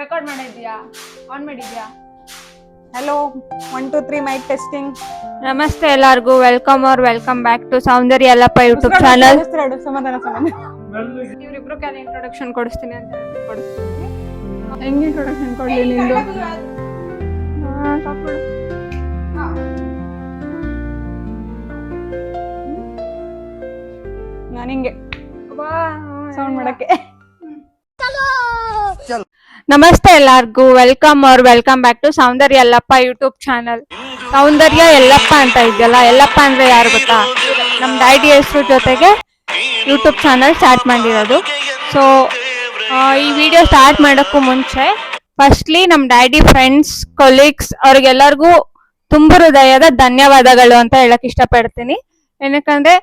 Record ಮಾಡಿದ್ಯಾ? On ಮಾಡಿದ್ಯಾ? Hello 1 2 3 mike testing. ನಮಸ್ತೆ ಎಲ್ಲರಿಗೂ, welcome back to Soundarya Yallappa YouTube channel. ಸಮಾಧಾನ ಇವ್ರಿಬ್ರು ಕ್ಯಾನ್ ಇಂಟ್ರೊಡಕ್ಷನ್ ಕೊಡಿಸ್ತೀನಿ ಅಂತ ಕೊಡಿಸ್ತೀನಿ. ಹೆಂಗೆ ಇಂಟ್ರೊಡಕ್ಷನ್ ಕೊಡ್ಲಿ ನಿಂದು? ನಾನು ಹಿಂಗೆ ಸೌಂಡ್ ಮಾಡಕ್ಕೆ. ನಮಸ್ತೆ ಎಲ್ಲರಿಗೂ, welcome back to Soundarya Yallappa YouTube channel. Soundarya Yallappa ಅಂತ ಇದೆಯಲ್ಲ, ಯಲ್ಲಪ್ಪ ಅಂದ್ರೆ ಯಾರು ಗೊತ್ತಾ? ನಮ್ಮ ಡ್ಯಾಡಿ ಹೆಸರು ಜೊತೆಗೆ ಯೂಟ್ಯೂಬ್ ಚಾನಲ್ ಸ್ಟಾರ್ಟ್ ಮಾಡಿರೋದು. ಸೊ ಈ ವಿಡಿಯೋ ಸ್ಟಾರ್ಟ್ ಮಾಡೋಕ್ಕೂ ಮುಂಚೆ ಫಸ್ಟ್ಲಿ ನಮ್ಮ ಡ್ಯಾಡಿ ಫ್ರೆಂಡ್ಸ್, ಕೊಲೀಗ್ಸ್ ಅವ್ರಿಗೆಲ್ಲರಿಗೂ ತುಂಬ ಹೃದಯದ ಧನ್ಯವಾದಗಳು ಅಂತ ಹೇಳಕ್ ಇಷ್ಟಪಡ್ತೀನಿ. ಏನಕ್ಕಂದ್ರೆ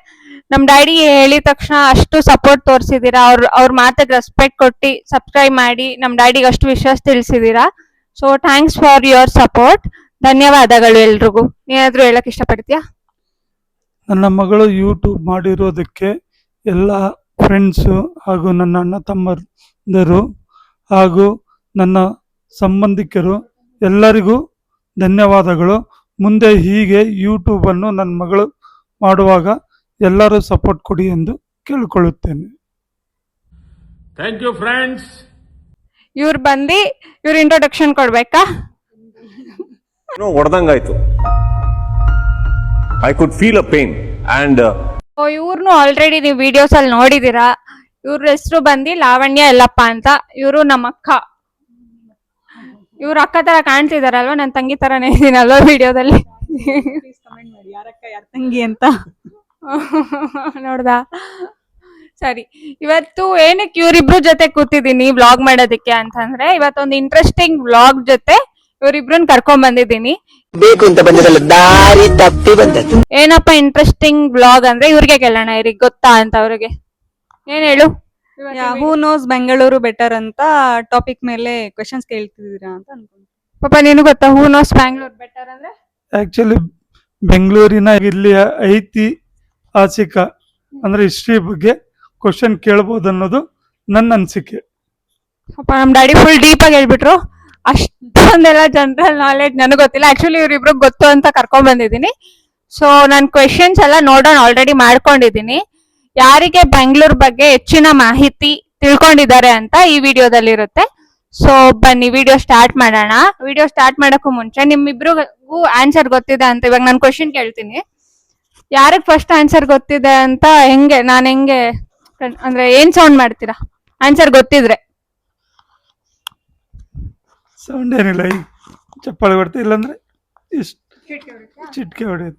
ನಮ್ ಡ್ಯಾಡಿ ಹೇಳಿದ ತಕ್ಷಣ ಅಷ್ಟು ಸಪೋರ್ಟ್ ತೋರಿಸಿದೀರಾ, ಅವ್ರ ಮಾತಿಗೆ ರೆಸ್ಪೆಕ್ಟ್ ಕೊಟ್ಟು ಸಬ್ಸ್ಕ್ರೈಬ್ ಮಾಡಿ ನಮ್ ಡ್ಯಾಡಿಗೆ ಅಷ್ಟು ವಿಶ್ವಾಸ ತಿಳಿಸಿದೀರಾ. So thanks for your support. ಧನ್ಯವಾದಗಳು ಎಲ್ರಿಗೂ. ಏನಾದ್ರು ಹೇಳಕ್ ಇಷ್ಟಪಡ್ತೀಯಾ? ನನ್ನ ಮಗಳು ಯೂಟ್ಯೂಬ್ ಮಾಡಿರೋದಕ್ಕೆ ಎಲ್ಲ ಫ್ರೆಂಡ್ಸು ಹಾಗೂ ನನ್ನ ಅಣ್ಣ ತಮ್ಮಂದಿರು ಹಾಗೂ ನನ್ನ ಸಂಬಂಧಿಕರು ಎಲ್ಲರಿಗೂ ಧನ್ಯವಾದಗಳು. ಮುಂದೆ ಹೀಗೆ ಯೂಟ್ಯೂಬನ್ನು ನನ್ನ ಮಗಳು ಮಾಡುವಾಗ ಎಲ್ಲರೂ ಸಪೋರ್ಟ್ ಕೊಡಿ ಎಂದು ಕೇಳಿಕೊಳ್ಳುತ್ತೇನೆ. Thank you friends. ಇವ್ರ ಇಂಟ್ರೊಡಕ್ಷನ್ ಕೊಡ್ಬೇಕಾ? ಹೊಡೆದಂಗಾಯ್ತು. I could feel a pain and ಇವ್ರನ್ನು ಆಲ್ರೆಡಿ ನೀವು ವಿಡಿಯೋಸ್ ಅಲ್ಲಿ ನೋಡಿದೀರಾ. ಇವ್ರ ಹೆಸರು ಲಾವಣ್ಯ ಯಲ್ಲಪ್ಪ ಅಂತ. ಇವರು ನಮ್ಮ ಅಕ್ಕ. ಇವ್ರ ಅಕ್ಕ ತರ ಕಾಣ್ತಿದಾರಲ್ವಾ? ನನ್ನ ತಂಗಿ ತರನೇ ಇದೀನಲ್ವಾ ವಿಡಿಯೋದಲ್ಲಿ? ಕಮೆಂಟ್ ಮಾಡಿ ಯಾರಕ್ಕ ಯಾರ ತಂಗಿ ಅಂತ. ನೋಡ್ದಾ? ಸರಿ, ಇವತ್ತು ಏನಕ್ಕೆ ಇವ್ರಿಬ್ರು ಜೊತೆ ಕೂತಿದೀನಿ ವ್ಲಾಗ್ ಮಾಡೋದಕ್ಕೆ ಅಂತಂದ್ರೆ, ಇವತ್ತೊಂದು ಇಂಟ್ರೆಸ್ಟಿಂಗ್ ವ್ಲಾಗ್ ಜೊತೆ ಇವ್ರಿಬ್ರನ್ನ ಕರ್ಕೊಂಡ್ ಬಂದಿದ್ದೀನಿ. ಬೇಕು ಅಂತ ಬಂದಿರಲ್ಲ, ದಾರಿ ತಪ್ಪಿ ಬಂದದ್ದು. ಏನಪ್ಪ ಇಂಟ್ರೆಸ್ಟಿಂಗ್ ವ್ಲಾಗ್ ಅಂದ್ರೆ ಇವ್ರಿಗೆ ಕೇಳೋಣ, ಇವ್ರಿಗೆ ಗೊತ್ತಾ ಅಂತ. ಅವ್ರಿಗೆ ಏನ್ ಹೇಳು? ಹೂ ನೋಸ್ ಬೆಂಗಳೂರು ಬೆಟರ್ ಅಂತ ಟಾಪಿಕ್ ಮೇಲೆ ಕ್ವೆಶನ್ಸ್ ಕೇಳ್ತಿದ್ದೀರಾ ಅಂತ ಅನ್ಕೊಂಡು. ಪಾಪ ನೀನು ಗೊತ್ತಾ ಹೂ ನೋಸ್ ಬ್ಯಾಂಗ್ಳೂರ್ ಬೆಟರ್ ಅಂದ್ರೆ? ಆ್ಯಕ್ಚುಲಿ ಬೆಂಗಳೂರಿನ ಇಲ್ಲಿಯ ಐತಿಹಾಸಿಕ ಅಂದರೆ ಹಿಸ್ಟ್ರಿ ಬಗ್ಗೆ ಕ್ವಶನ್ ಕೇಳ್ಬೋದು ಅನ್ನೋದು ನನ್ನ ಅನಿಸಿಕೆ. ಪಾಪ ನಮ್ ಡ್ಯಾಡಿ ಫುಲ್ ಡೀಪ್ ಆಗಿ ಹೇಳ್ಬಿಟ್ರು. ಅಷ್ಟೊಂದೆಲ್ಲ ಜನರಲ್ ನಾಲೆಡ್ಜ್ ನನಗೆ ಗೊತ್ತಿಲ್ಲ. ಆಕ್ಚುಲಿ ಇವ್ರಿಬ್ರು ಗೊತ್ತು ಅಂತ ಕರ್ಕೊಂಡ್ ಬಂದಿದ್ದೀನಿ. ಸೊ ನಾನು ಕ್ವೆಶನ್ಸ್ ಎಲ್ಲ ನೋಡೋಣ ಆಲ್ರೆಡಿ ಮಾಡ್ಕೊಂಡಿದ್ದೀನಿ. ಯಾರಿಗೆ ಬೆಂಗಳೂರು ಬಗ್ಗೆ ಹೆಚ್ಚಿನ ಮಾಹಿತಿ ತಿಳ್ಕೊಂಡಿದ್ದಾರೆ ಅಂತ ಈ ವಿಡಿಯೋದಲ್ಲಿ ಇರುತ್ತೆ. ಸೊ ಬನ್ನಿ ವಿಡಿಯೋ ಸ್ಟಾರ್ಟ್ ಮಾಡೋಣ. ವಿಡಿಯೋ ಸ್ಟಾರ್ಟ್ ಮಾಡೋಕ್ಕೂ ಮುಂಚೆ ನಿಮ್ಮಿಬ್ರಿಗೂ ಆನ್ಸರ್ ಗೊತ್ತಿದೆ ಅಂತ ಇವಾಗ ನಾನು ಕ್ವೆಶನ್ ಕೇಳ್ತೀನಿ. ಯಾರಿಗೆ ಫಸ್ಟ್ ಆನ್ಸರ್ ಗೊತ್ತಿದೆ ಅಂತ ನಾನು ಹೆಂಗೆ ಅಂದ್ರೆ ಏನ್ ಸೌಂಡ್ ಮಾಡ್ತೀರಾ ಆನ್ಸರ್ ಗೊತ್ತಿದ್ರೆ? ಸೌಂಡ್ ಏನಿಲ್ಲ, ಈ ಚಪ್ಪಾಳೆ ಬರ್ತಾ ಇಲ್ಲಾಂದ್ರೆ ಇಷ್ಟು ಚಿಟ್ಕೆ ಹೊಡೆಯೋದು.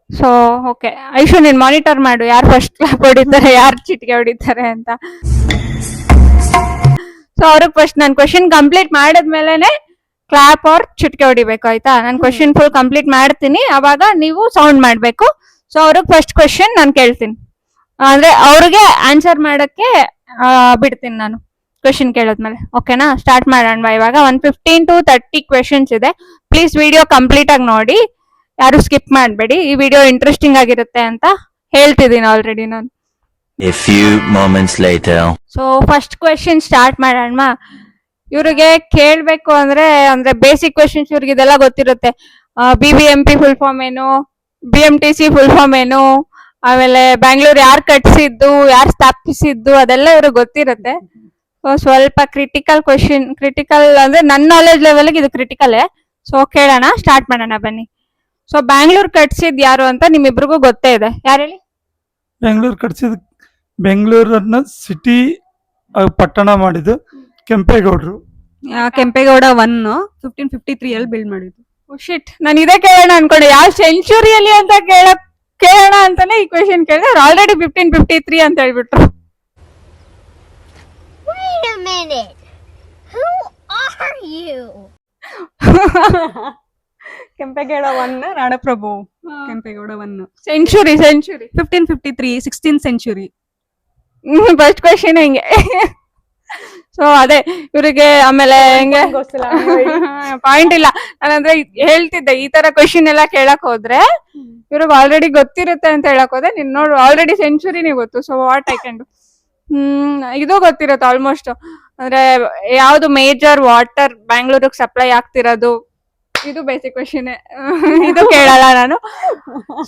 ಸೊ ಓಕೆ, ಐಶು ನೀನ್ ಮಾನಿಟರ್ ಮಾಡು ಯಾರು ಫಸ್ಟ್ ಕ್ಲಾಪ್ ಹೊಡಿತಾರೆ, ಯಾರು ಚಿಟಿಕೆ ಹೊಡಿತಾರೆ ಅಂತ. ಸೊ ಅವ್ರಿಗೆ ಫಸ್ಟ್ ನಾನು ಕ್ವೆಶನ್ ಕಂಪ್ಲೀಟ್ ಮಾಡಿದ್ಮೇಲೆನೆ ಕ್ಲಾಪ್ ಅವ್ರ ಚಿಟಿಕೆ ಹೊಡಿಬೇಕು, ಆಯ್ತಾ? ನಾನು ಕ್ವೆಶನ್ ಫುಲ್ ಕಂಪ್ಲೀಟ್ ಮಾಡ್ತೀನಿ, ಅವಾಗ ನೀವು ಸೌಂಡ್ ಮಾಡ್ಬೇಕು. ಸೊ ಅವ್ರಿಗೆ ಫಸ್ಟ್ ಕ್ವೆಶನ್ ನಾನು ಕೇಳ್ತೀನಿ, ಅಂದ್ರೆ ಅವ್ರಿಗೆ ಆನ್ಸರ್ ಮಾಡಕ್ಕೆ ಬಿಡ್ತೀನಿ ನಾನು ಕ್ವೆಶನ್ ಕೇಳದ್ಮೇಲೆ. ಓಕೆನಾ? ಸ್ಟಾರ್ಟ್ ಮಾಡೋಣ ಇವಾಗ. 15 to 30 ಕ್ವೆಶನ್ಸ್ ಇದೆ. ಪ್ಲೀಸ್ ವಿಡಿಯೋ ಕಂಪ್ಲೀಟ್ ಆಗಿ ನೋಡಿ, ಯಾರು ಸ್ಕಿಪ್ ಮಾಡಬೇಡಿ. ಈ ವಿಡಿಯೋ ಇಂಟ್ರೆಸ್ಟಿಂಗ್ ಆಗಿರುತ್ತೆ ಅಂತ ಹೇಳ್ತಿದ್ದೀನಿ ಆಲ್ರೆಡಿ ನಾನು. A few moments later. So first question start ಮಾಡೋಣ. ಇವ್ರಿಗೆ ಕೇಳ್ಬೇಕು ಅಂದ್ರೆ ಬೇಸಿಕ್ ಕ್ವೆಶನ್ಸ್ ಇವ್ರಿಗೆ ಇದೆಲ್ಲ ಗೊತ್ತಿರುತ್ತೆ. BBMP ಫುಲ್ ಫಾರ್ಮ್ ಏನು, BMTC ಫುಲ್ ಫಾರ್ಮ್ ಏನು, ಆಮೇಲೆ ಬ್ಯಾಂಗ್ಳೂರ್ ಯಾರು ಕಟ್ಸಿದ್ದು, ಯಾರು ಸ್ಥಾಪಿಸಿದ್ದು, ಅದೆಲ್ಲ ಇವ್ರಿಗೆ ಗೊತ್ತಿರುತ್ತೆ. ಸೊ ಸ್ವಲ್ಪ ಕ್ರಿಟಿಕಲ್ ಅಂದ್ರೆ ನನ್ನ ನಾಲೆಜ್ ಲೆವೆಲ್ಗೆ ಇದು ಕ್ರಿಟಿಕಲ್. ಸೊ ಕೇಳೋಣ, ಸ್ಟಾರ್ಟ್ ಮಾಡೋಣ ಬನ್ನಿ. ಸೊ ಬ್ಯಾಂಗ್ಳೂರ್ ಕಟ್ಸಿದ್ ಯಾರು ಅಂತ ನಿಮ್ಮಿಬ್ರಿಗೂ ಗೊತ್ತೇ ಇದೆ. ಯಾರು ಹೇಳಿ? ಬೆಂಗಳೂರನ್ನ ಸಿಟಿ ಪಟ್ಟಣ ಮಾಡಿದ್ದು ಕೆಂಪೇಗೌಡರು. ಕೆಂಪೇಗೌಡ 1 1553 ಅಲ್ಲಿ ಬಿಲ್ಡ್ ಮಾಡಿದ್ದು. ಶಿಟ್, ನಾನು ಇದೇ ಕೇಳೋಣ ಅನ್ಕೊಂಡೆ, ಯಾವ ಸೆಂಚುರಿಯಲ್ಲಿ ಅಂತ ಕೇಳೋಣ ಅಂತಾನೆ ಈ ಕ್ವೆಶನ್ ಕೇಳಿದೆ. ಆಲ್ರೆಡಿ 1553 ಅಂತ ಹೇಳ್ಬಿಟ್ರು. Wait a minute. Who are you? Kempegowda 1 ರಾಣಪ್ರಭು. Kempegowda 1 century 1553 16th century. First question ಹಿಂಗೆ. ಸೊ ಅದೇ ಇವ್ರಿಗೆ ಆಮೇಲೆ ಹೆಂಗೆ ಪಾಯಿಂಟ್ ಇಲ್ಲ. ನಾನಂದ್ರೆ ಹೇಳ್ತಿದ್ದೆ, ಈ ತರ ಕ್ವೆಶನ್ ಎಲ್ಲ ಕೇಳಕ್ ಹೋದ್ರೆ ಇವ್ರಿಗೆ ಆಲ್ರೆಡಿ ಗೊತ್ತಿರುತ್ತೆ ಅಂತ ಹೇಳಕ್ ಹೋದ್ರೆ, ನೀನ್ ನೋಡು ಆಲ್ರೆಡಿ ಸೆಂಚುರಿನೇ ಗೊತ್ತು. So what I can do. ಇದು ಗೊತ್ತಿರುತ್ತೆ ಆಲ್ಮೋಸ್ಟ್. ಅಂದ್ರೆ ಯಾವ್ದು ಮೇಜರ್ ವಾಟರ್ ಬ್ಯಾಂಗ್ಳೂರಿಗೆ ಸಪ್ಲೈ ಆಗ್ತಿರೋದು, ಇದು ಬೇಸಿಕ್ ಕ್ವೆಶನ್. ಇದು ಕೇಳಲ್ಲ ನಾನು.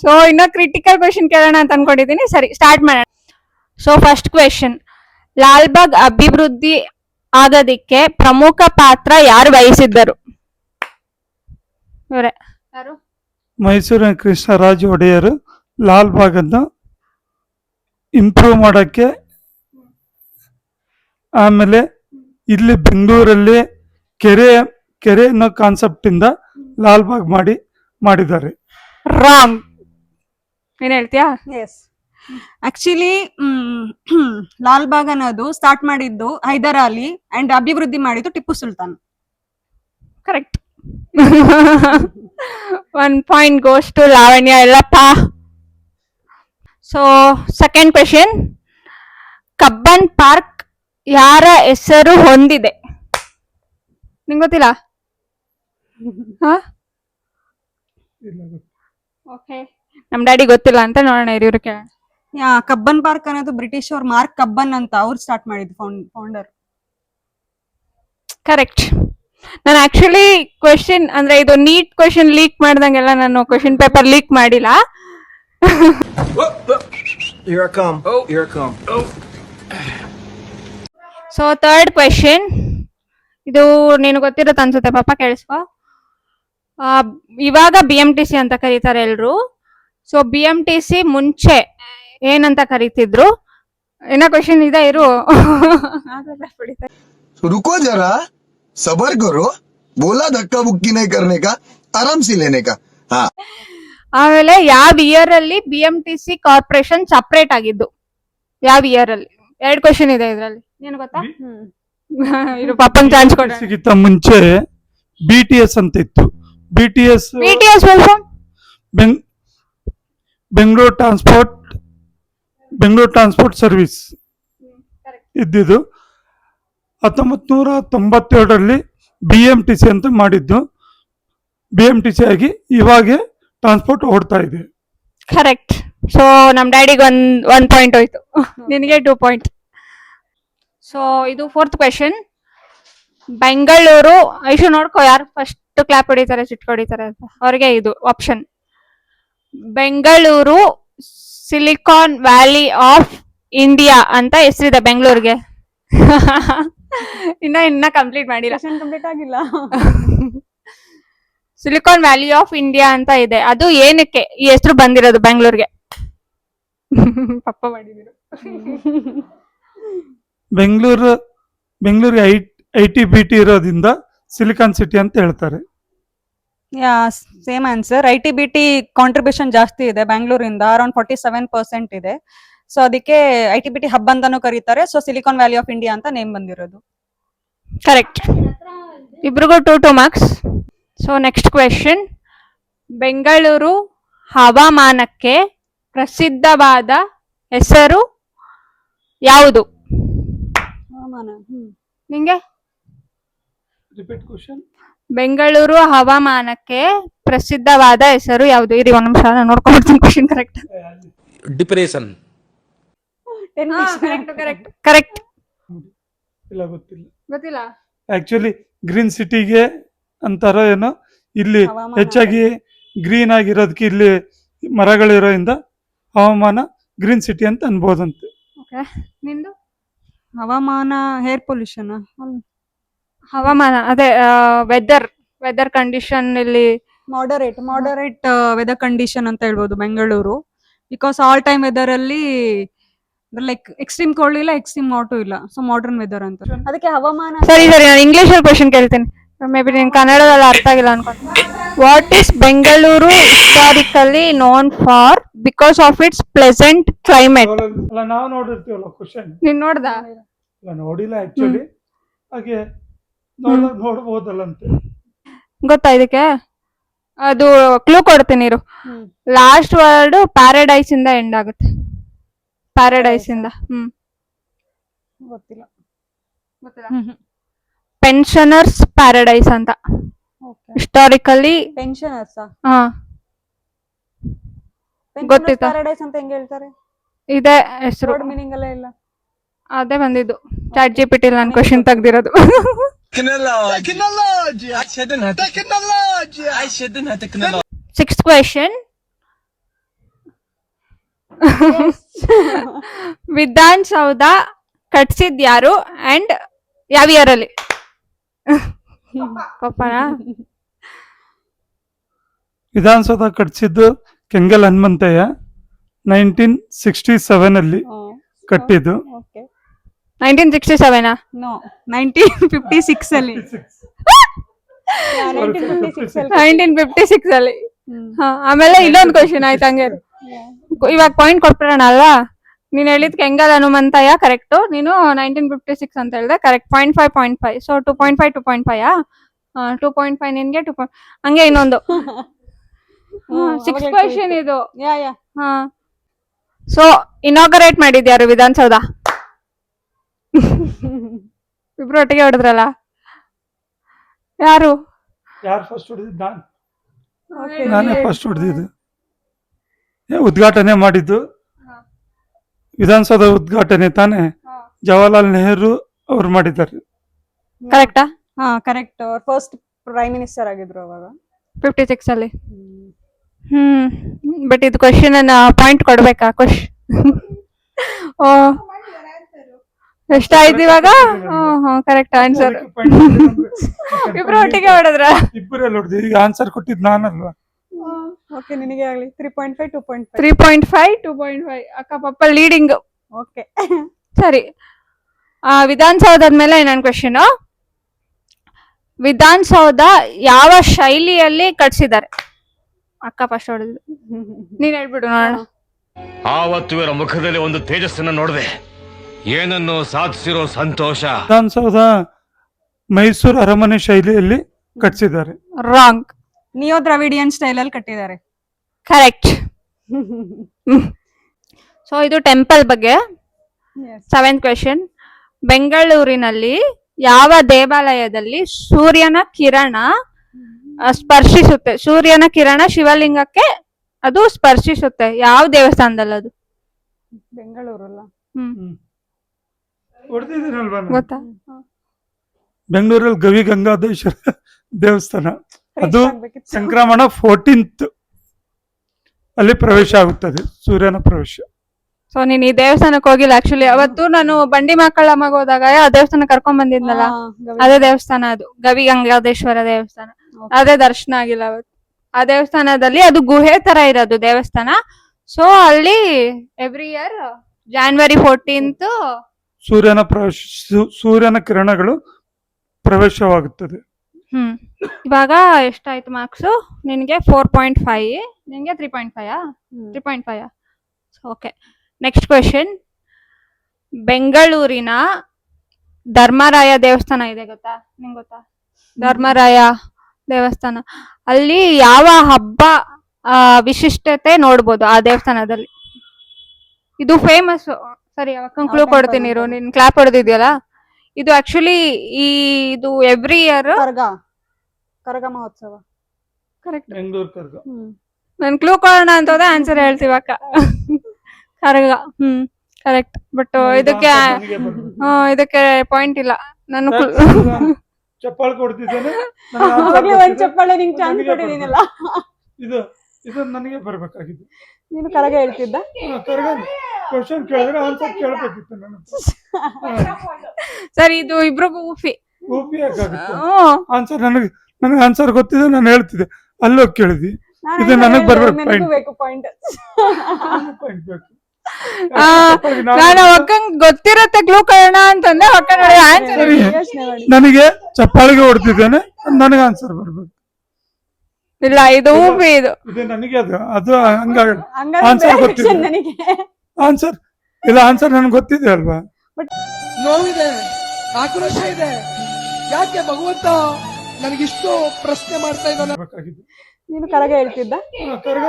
ಸೊ ಇನ್ನ ಕ್ರಿಟಿಕಲ್ ಕ್ವೆಶನ್ ಕೇಳೋಣ ಅಂತ ಅನ್ಕೊಂಡಿದೀನಿ. ಸರಿ, ಸ್ಟಾರ್ಟ್ ಮಾಡೋಣ. ಸೊ ಫಸ್ಟ್ ಕ್ವೆಶನ್, ಲಾಲ್ಬಾಗ್ ಅಭಿವೃದ್ಧಿ ಆಗೋದಿಕ್ಕೆ ಪ್ರಮುಖ ಪಾತ್ರ ಯಾರು ವಹಿಸಿದ್ದರು? ಇವರೇ ಯಾರು? ಮೈಸೂರಿನ ಕೃಷ್ಣರಾಜ ಒಡೆಯರು ಲಾಲ್ ಬಾಗನ್ನು ಇಂಪ್ರೂವ್ ಮಾಡೋಕ್ಕೆ, ಆಮೇಲೆ ಇಲ್ಲಿ ಬೆಂಗಳೂರಲ್ಲಿ ಕೆರೆ ಅನ್ನೋ ಕಾನ್ಸೆಪ್ಟ್ ಇಂದ ಲಾಲ್ ಬಾಗ್ ಮಾಡಿದ್ದಾರೆ. ರಾಂಗ್. ಏನ್ ಹೇಳ್ತೀಯಾ? ಎಸ್, ಆಕ್ಚುಲಿ ಲಾಲ್ ಬಾಗ್ ಅನ್ನೋದು ಸ್ಟಾರ್ಟ್ ಮಾಡಿದ್ದು ಹೈದರ್ ಅಲಿ ಅಂಡ್ ಅಭಿವೃದ್ಧಿ ಮಾಡಿದ್ದು Tipu Sultan. Correct. 1 point goes to Lavanya Yellappa. So second question, Cubbon park ಯಾರ ಹೆಸರು ಹೊಂದಿದೆ? ನಿಂಗೆ ಗೊತ್ತಿಲ್ಲ? ಓಕೆ, ನಮ್ ಡ್ಯಾಡಿ ಗೊತ್ತಿಲ್ಲ ಅಂತ ನೋಡೋಣ, ಇವ್ರು ಕೇಳೋಣ. ಕಬ್ಬನ್ ಪಾರ್ಕ್ ಅನ್ನೋದು ಬ್ರಿಟಿಷ್ ಅವ್ರು ಮಾರ್ಕ್ ಕಬ್ಬನ್ ಅಂತ ಅವ್ರು ಸ್ಟಾರ್ಟ್ ಮಾಡಿದ್ದು, ಫೌಂಡರ್. ಕರೆಕ್ಟ್. ನಾನು ಆಕ್ಚುಲಿ ಕ್ವೆಶನ್ ಅಂದ್ರೆ ಇದು ನೀಟ್ ಕ್ವೆಶನ್ ಲೀಕ್ ಮಾಡ್ದಂಗೆಲ್ಲ ನಾನು ಕ್ವೆಶನ್ ಪೇಪರ್ ಲೀಕ್ ಮಾಡಿಲ್ಲ. Here I come. Oh, here I come. So third question, ಇದು ನೀನು ಗೊತ್ತಿರುತ್ತೆ ಅನ್ಸುತ್ತೆ, ಪಾಪ ಕೇಳಿಸ್ಕೊ. ಇವಾಗ BMTC ಅಂತ ಕರೀತಾರೆ ಎಲ್ರು. ಸೊ BMTC ಮುಂಚೆ ಏನಂತ ಕರೀತಿದ್ರು? ಏನೋ ಕ್ವೆಶನ್ ಇದೆ, ಇರು. रुको जरा, सबर करो, बोला धक्का बुक्की नहीं करने का, आराम से लेने का. हाँ. ಆಮೇಲೆ ಯಾವ ಇಯರ್ ಅಲ್ಲಿ BMTC ಕಾರ್ಪೊರೇಷನ್ ಸಪರೇಟ್ ಆಗಿದ್ದು? ಯಾವ ಇಯರ್ ಅಲ್ಲಿ? 2 ಕ್ವೆಶನ್ ಇದೆ ಇದ್ರಲ್ಲಿ. ಏನ್ ಗೊತ್ತಾ? ಇದು ಪಾಪನ್ ಚಾನ್ಸ್ ಕೊಡ. ಸಿಗಿಂತ ಮುಂಚೆ BTS ಅಂತ ಇತ್ತು. BTS full form Bengaluru transport service ಇದ್ದಿದ್ದು. 1997ರಲ್ಲಿ BMTC ಅಂತ ಮಾಡಿದ್ದು. BMTC ಆಗಿ ಇವಾಗ ಟ್ರಾನ್ಸ್ಪೋರ್ಟ್ ಓಡ್ತಾ ಇದೆ. ಕರೆಕ್ಟ್. ಸೊ ನಮ್ ಡ್ಯಾಡಿಗೆ ಒಂದ್ ಪಾಯಿಂಟ್ ಹೋಯ್ತು, ನಿನಗೆ 2 ಪಾಯಿಂಟ್. ಸೊ ಇದು 4th ಕ್ವೆಶನ್, ಬೆಂಗಳೂರು. ಐಶು ನೋಡ್ಕೋ ಯಾರು ಫಸ್ಟ್ ಕ್ಲಾಪ್ ಹೊಡಿತಾರೆ, ಚಿಟ್ ಹೊಡಿತಾರೆ ಅಂತ, ಅವ್ರಿಗೆ ಇದು option. Bengaluru silicon valley of India ಅಂತ ಹೆಸರಿದೆ ಬೆಂಗಳೂರಿಗೆ. ಇನ್ನ ಕಂಪ್ಲೀಟ್ ಮಾಡಿಲ್ಲ, ಕಂಪ್ಲೀಟ್ ಆಗಿಲ್ಲ. ಸಿಲಿಕಾನ್ ವ್ಯಾಲಿ ಆಫ್ ಇಂಡಿಯಾ ಅಂತ ಇದೆ. ಅದು ಏನಕ್ಕೆ ಈ ಹೆಸರು ಬಂದಿರೋದು ಬೆಂಗಳೂರಿಗೆ? ಪಪ್ಪ ಮಾಡಿದಿರು. ಬೆಂಗಳೂರಿಗೆ IT-BT ಇರೋದ್ರಿಂದ ಸಿಲಿಕಾನ್ ಸಿಟಿ ಅಂತ ಹೇಳ್ತಾರೆ. Same answer. IT-BT ಕಾಂಟ್ರಿಬ್ಯೂಷನ್ ಜಾಸ್ತಿ ಇದೆ ಬೆಂಗಳೂರಿಂದ, ಅರೌಂಡ್ 47% ಇದೆ. ಸೊ ಅದಕ್ಕೆ IT-BT ಹಬ್ ಅಂತಾನು ಕರೀತಾರೆ. So silicon valley of India ಅಂತ ನೇಮ್ ಬಂದಿರೋದು. ಕರೆಕ್ಟ್. ಇಬ್ರಿಗೂ 2 marks. So next question, Bengaluru ಹವಾಮಾನಕ್ಕೆ ಪ್ರಸಿದ್ಧವಾದ ಹೆಸರು ಯಾವುದು? ನಿಂಗೆ? Repeat question. ಬೆಂಗಳೂರು ಹವಾಮಾನಕ್ಕೆ ಪ್ರಸಿದ್ಧವಾದ ಹೆಸರು ಯಾವುದು? ಇರಿ 1 ನಿಮಿಷ, ನಾನು ನೋಡ್ಕೊಂಡ್ಬಿಡ್ತೀನಿ ಕ್ವೆಶನ್ ಕರೆಕ್ಟ್. ಡಿಪ್ರೆಷನ್. ಕರೆಕ್ಟ್. ಇಲ್ಲ, ಗೊತ್ತಿಲ್ಲ. ಆಕ್ಚುಲಿ ಗ್ರೀನ್ ಸಿಟಿಗೆ ಅಂತಾರೋ ಏನೋ, ಇಲ್ಲಿ ಹೆಚ್ಚಾಗಿ ಗ್ರೀನ್ ಆಗಿರೋದಕ್ಕೆ ಇಲ್ಲಿ ಮರಗಳಿರೋದ್ರಿಂದ ಹವಾಮಾನ ಗ್ರೀನ್ ಸಿಟಿ ಅಂತ ಅನ್ಬೋದಂತೆ. ಓಕೆ, ನಿಂದು? ಹವಾಮಾನ ಏರ್ ಪೊಲ್ಯೂಷನ್. ಹವಾಮಾನ ಅದೇ ವೆದರ್ ಕಂಡೀಷನ್ ಇಲ್ಲಿ ಮಾಡರೇಟ್ ವೆದರ್ ಕಂಡೀಷನ್ ಅಂತ ಹೇಳ್ಬೋದು Bengaluru. Because all time weather ಅಲ್ಲಿ ಲೈಕ್ ಎಕ್ಸ್ಟ್ರೀಮ್ ಕೋಲ್ಡ್ ಇಲ್ಲ, ಎಕ್ಸ್ಟ್ರೀಮ್ ಹಾಟು ಇಲ್ಲ. ಸೊ ಮಾಡರ್ನ್ ವೆದರ್ ಅಂತ ಅದಕ್ಕೆ ಹವಾಮಾನ. ಸರಿ, ನಾನು ಇಂಗ್ಲಿಷ್ ಅಲ್ಲಿ ಕ್ವೆಶನ್ ಕೇಳ್ತೀನಿ. ಮೇ ಬಿ ನಿನ್ ಕನ್ನಡದಲ್ಲಿ ಅರ್ಥ ಆಗಿಲ್ಲ ಅನ್ಕೊಂಡು. What is Bengaluru historically known for because of it's pleasant climate? ಅಲ್ಲ, ನಾವು ನೋಡಿರ್ತೀವಲ್ಲ ಕ್ವಶನ್. ನೀನ್ ನೋಡ್ದ? ಇಲ್ಲ, ನೋಡಿಲ್ಲ ಆಕ್ಚುಲಿ. ಹಾಗೆ ನೋಡ್ಬೋದಲ್ಲಂತೆ. ಗೊತ್ತಾ ಇದಕ್ಕೆ? ಅದು ಕ್ಲೂ ಕೊಡ್ತೀನಿ ಇರು. ಲಾಸ್ಟ್ ವರ್ಡ್ ಪ್ಯಾರಡೈಸ್ ಇಂದ ಎಂಡ್ ಆಗುತ್ತೆ. ಪ್ಯಾರಡೈಸ್ ಇಂದ. ಗೊತ್ತಿಲ್ಲ. ಪೆನ್ಷನರ್ಸ್ ಪ್ಯಾರಡೈಸ್ ಅಂತ. ಹಿಸ್ಟಾರಿಕಲಿ ಪೆನ್ಷನರ್ಸ್ ಗೊತ್ತಿತ್ತಾ? ಪ್ಯಾರಡೈಸ್ ಅಂತ ಹೆಂಗ್ ಹೇಳ್ತಾರೆ? ಇದೆ ಹೆಸರು. ಮೀನಿಂಗ್ ಎಲ್ಲ ಇಲ್ಲ. ಅದೇ ಬಂದಿದ್ದು ಚಾಟ್ GPT ನಾನು ಕ್ವಶನ್ ತೆಗ್ದಿರೋದು. Sixth question. ವಿಧಾನಸೌಧ ಕಟ್ಸಿದ್ ಯಾರು ಅಂಡ್ ಯಾವ ಇಯರ್ ಅಲ್ಲಿ? ಪಪ್ಪನಾ? ವಿಧಾನಸೌಧ ಕಟ್ಸಿದ್ದು ಕೆಂಗಲ್ ಹನುಮಂತಯ್ಯ 1967 ಅಲ್ಲಿ ಕಟ್ಟಿದ್ದು. 1967 ನೋ 1956 ಅಲ್ಲಿ. 1956 ಅಲ್ಲಿ. ಆಮೇಲೆ ಇನ್ನೊಂದು ಕ್ವಶನ್ ಆಯ್ತು ಹಂಗೆ. ಇವಾಗ ಪಾಯಿಂಟ್ ಕೊಟ್ಬಿಡೋಣ ಅಲ್ವಾ? ನೀನ್ ಹೇಳಿದ್ ಕೆಂಗಲ್ ಹನುಮಂತಯ್ಯ ಕರೆಕ್ಟ್, ನೀನು 1956 ಅಂತ ಹೇಳ್ದೆ ಕರೆಕ್ಟ್. 0.5 ಸೊ 2.5 2.5 2.5 ನಿನ್ಗೆ 2. ಹಂಗೆ ಇನ್ನೊಂದು 6 ಕ್ವಶನ್ ಇದು. ಹಾ, ಸೊ ಇನಾಗರೇಟ್ ಮಾಡಿದ್ಯಾರು ವಿಧಾನಸೌಧ? ಇಬ್ರು ಒಟ್ಟಿಗೆ ಹೊಡೆದ್ರಲ್ಲ, ಯಾರು? ಯಾರು ಫಸ್ಟ್ ಹೊಡೆದಿದ್ದು? ನಾನೇ ಫಸ್ಟ್ ಹೊಡೆದಿದ್ದು. ಉದ್ಘಾಟನೆ ಮಾಡಿದ್ದು ವಿಧಾನಸೌಧ ಉದ್ಘಾಟನೆ ತಾನೇ ಜವಾಹರ್ಲಾಲ್ ನೆಹರು ಅವ್ರು ಮಾಡಿದ್ದಾರೆ. ಕರೆಕ್ಟಾ? ಹಾ ಕರೆಕ್ಟ್. ಅವ್ರು ಫಸ್ಟ್ ಪ್ರೈಮ್ ಮಿನಿಸ್ಟರ್ ಆಗಿದ್ರು ಅವಾಗ 56 ಅಲ್ಲಿ. ಬಟ್ ಇದು ಕ್ವಶನ್ ಪಾಯಿಂಟ್ ಕೊಡ್ಬೇಕಾ? ಓ, ಎಷ್ಟಾಯ್ತು ಇವಾಗ? Correct answer. ಇಬ್ರು ಒಟ್ಟಿಗೆ ಹೊಡೆದ್ರ? ಇಬ್ಬರಲ್ಲಿ ಹೊಡೆದಿದ್ದು. ಈಗ ಆನ್ಸರ್ ಕೊಟ್ಟಿದ್ದು ನಾನಲ್ವಾ? ಓಕೆ, ನಿನಗೆ ಆಗಲಿ. 3.5 2.5 3.5 2.5 ಅಕ್ಕ ಪಪ್ಪ ಲೀಡಿಂಗ್. ಓಕೆ ಸರಿ, ವಿಧಾನಸೌಧದ ಮೇಲೆ ಇನ್ನೊಂದು ಕ್ವಶನ್. ವಿಧಾನಸೌಧ ಯಾವ ಶೈಲಿಯಲ್ಲಿ ಕಟ್ಸಿದ್ದಾರೆ? ಅಕ್ಕ ಫಸ್ಟ್ ಹೊಡೆದು, ನೀನ್ ಹೇಳ್ಬಿಡು ನೋಡೋಣ. ಆವತ್ತು ಇವರ ಮುಖದಲ್ಲಿ ಒಂದು ತೇಜಸ್ಸನ್ನು ನೋಡಿದೆ. ಏನನ್ನು ಸಾಧಿಸಿರೋ ಸಂತೋಷ. ವಿಧಾನಸೌಧ ಮೈಸೂರು ಅರಮನೆ ಶೈಲಿಯಲ್ಲಿ ಕಟ್ಸಿದ್ದಾರೆ. ರಾಂಗ್. ನಿಯೋ ದ್ರಾವಿಡಿಯನ್ ಸ್ಟೈಲ್ ಅಲ್ಲಿ ಕಟ್ಟಿದ್ದಾರೆ. ಕರೆಕ್ಟ್. ಸೊ ಇದು ಟೆಂಪಲ್ ಬಗ್ಗೆ. 7th question. ಬೆಂಗಳೂರಿನಲ್ಲಿ ಯಾವ ದೇವಾಲಯದಲ್ಲಿ ಸೂರ್ಯನ ಕಿರಣ ಸ್ಪರ್ಶಿಸುತ್ತೆ? ಸೂರ್ಯನ ಕಿರಣ ಶಿವಲಿಂಗಕ್ಕೆ ಅದು ಸ್ಪರ್ಶಿಸುತ್ತೆ. ಯಾವ ದೇವಸ್ಥಾನದಲ್ಲಿ ಅದು? ಬೆಂಗಳೂರಲ್ಲ. ಹೊಡೆದಿದ್ದೀನಲ್ವಾ? ಗೊತ್ತಾ? ಬೆಂಗಳೂರಲ್ಲಿ ಗವಿ ಗಂಗಾಧೇಶ್ವರ ದೇವಸ್ಥಾನ. ಅದು ಸಂಕ್ರಮಣ 14th ಅಲ್ಲಿ ಪ್ರವೇಶ ಆಗುತ್ತದೆ, ಸೂರ್ಯನ ಪ್ರವೇಶ. ಸೊ ನೀನ್ ಈ ದೇವಸ್ಥಾನಕ್ಕೆ ಹೋಗಿಲ್ಲ ಆಕ್ಚುಲಿ. ಅವತ್ತು ನಾನು ಬಂಡಿ ಮಕ್ಕಳಮ್ಮಗೆ ಹೋದಾಗ ಆ ದೇವಸ್ಥಾನ ಕರ್ಕೊಂಡ್ ಬಂದಿದ್ನಲ್ಲ, ಅದೇ ದೇವಸ್ಥಾನ ಅದು, ಗವಿ ಗಂಗಾಧೇಶ್ವರ ದೇವಸ್ಥಾನ. ಅದೇ ದರ್ಶನ ಆಗಿಲ್ಲ ಅವತ್ತು. ಆ ದೇವಸ್ಥಾನದಲ್ಲಿ ಅದು ಗುಹೆ ತರ ಇರೋದು ದೇವಸ್ಥಾನ. ಸೊ ಅಲ್ಲಿ ಎವ್ರಿ ಇಯರ್ January 14th ಸೂರ್ಯನ ಪ್ರವೇಶ, ಸೂರ್ಯನ ಕಿರಣಗಳು ಪ್ರವೇಶವಾಗುತ್ತದೆ. ಇವಾಗ ಎಷ್ಟಾಯ್ತು ಮಾರ್ಕ್ಸ್? ನಿನ್ಗೆ 4.5, ನಿನ್ಗೆ 3.5. 3.5. Okay, next question. ಬೆಂಗಳೂರಿನ ಧರ್ಮರಾಯ ದೇವಸ್ಥಾನ ಇದೆ, ಗೊತ್ತಾ? ನಿಂಗೆ ಗೊತ್ತಾ ಧರ್ಮರಾಯ ದೇವಸ್ಥಾನ? ಅಲ್ಲಿ ಯಾವ ಹಬ್ಬ ವಿಶಿಷ್ಟತೆ ನೋಡ್ಬೋದು ಆ ದೇವಸ್ಥಾನದಲ್ಲಿ? ಇದು ಫೇಮಸ್. ಸರಿ, ಅವಾಗ ಕ್ಲೂ ಕೊಡ್ತೀನಿ ಇರು. ನೀನ್ ಕ್ಲಾಪ್ ಹೊಡೆದಿದ್ಯಲ್ಲ, ಇದು ಆಕ್ಚುಲಿ ಇದು ಎವ್ರಿ ಇಯರ್ ಕರಗ ಮಹೋತ್ಸವ. ಕರೆಕ್ಟ್. ಬೆಂಗಳೂರು ಕರ್ಗ. ನನ್ ಕ್ಲೂ ಕೊಡೋಣ ಅಂತ ಹೋದೆ, ಆನ್ಸರ್ ಹೇಳ್ತೀವ ಅಕ್ಕ. ಕರಗ. ಕರೆಕ್ಟ್. ಬಟ್ ಇದಕ್ಕೆ ಪಾಯಿಂಟ್ ಇಲ್ಲ. ನಾನು ಚಪ್ಪಾಳೆ ಕೊಡ್ತಿದ್ದೇನೆ. ಒಂದ್ ಚಪ್ಪಾಳೆ ನಿಂಗೆ ಚಾನ್ಸ್ ಕೊಟ್ಟಿದ್ದೀನಲ್ಲ. ಇದು ನನಗೆ ಬರ್ಬೇಕಾಗಿತ್ತು. ನೀನು ಕರಗ ಹೇಳ್ತಿದ್ದ? ಕರಗ ಕ್ವಶನ್ ಕೇಳಿದ್ರೆ ಆನ್ಸರ್ ಕೇಳಬೇಕಿತ್ತು ನಾನು. ಸರಿ, ಇದು ಇಬ್ರಿಗೂ ಊಫಿ. ಊಪಿ ಯಾಕಾಗುತ್ತೆ? ಆನ್ಸರ್ ನನಗೆ ಆನ್ಸರ್ ಗೊತ್ತಿದೆ, ನಾನು ಹೇಳ್ತಿದ್ದೆ. ಅಲ್ಲೋಗಿ ಕೇಳಿದ್ವಿ. ಇದು ನನಗೆ ಬರ್ಬೇಕು ಪಾಯಿಂಟ್. ನಾನು ಒಕ್ಕಂಗ್ ಗೊತ್ತಿರತ್ತೆ ಕ್ಲೂ ಕೊಡೋಣ ಅಂತಂದ್ರೆ ಒಕ್ಕ ನೋಡಿ ಆನ್ಸರ್. ನನಗೆ ಚಪ್ಪಾಳಿಗೆ ಹೊಡ್ತಿದ್ದೇನೆ, ನನಗೆ ಆನ್ಸರ್ ಬರ್ಬೇಕು. ಇಲ್ಲ, ಇದು ಊಪಿ. ಇದು ನನಗೆ ಅದು ಹಂಗಾಗಿ ಆನ್ಸರ್ ಗೊತ್ತಿದೆ. ನನಗೆ ಆನ್ಸರ್ ಇಲ್ಲ, ಆನ್ಸರ್ ನನಗೆ ಗೊತ್ತಿದೆ ಅಲ್ವಾ? ನೋವಿದೆ, ಆಕ್ರೋಶ ಇದೆ. ಯಾಕೆ ಭಗವಂತ ನನಗಿಷ್ಟು ಪ್ರಶ್ನೆ ಮಾಡ್ತಾ ಇದ್ದಾನೆ? ನೀನು ಕರಗ ಹೇಳ್ತಿದ್ದ? ಕರಗ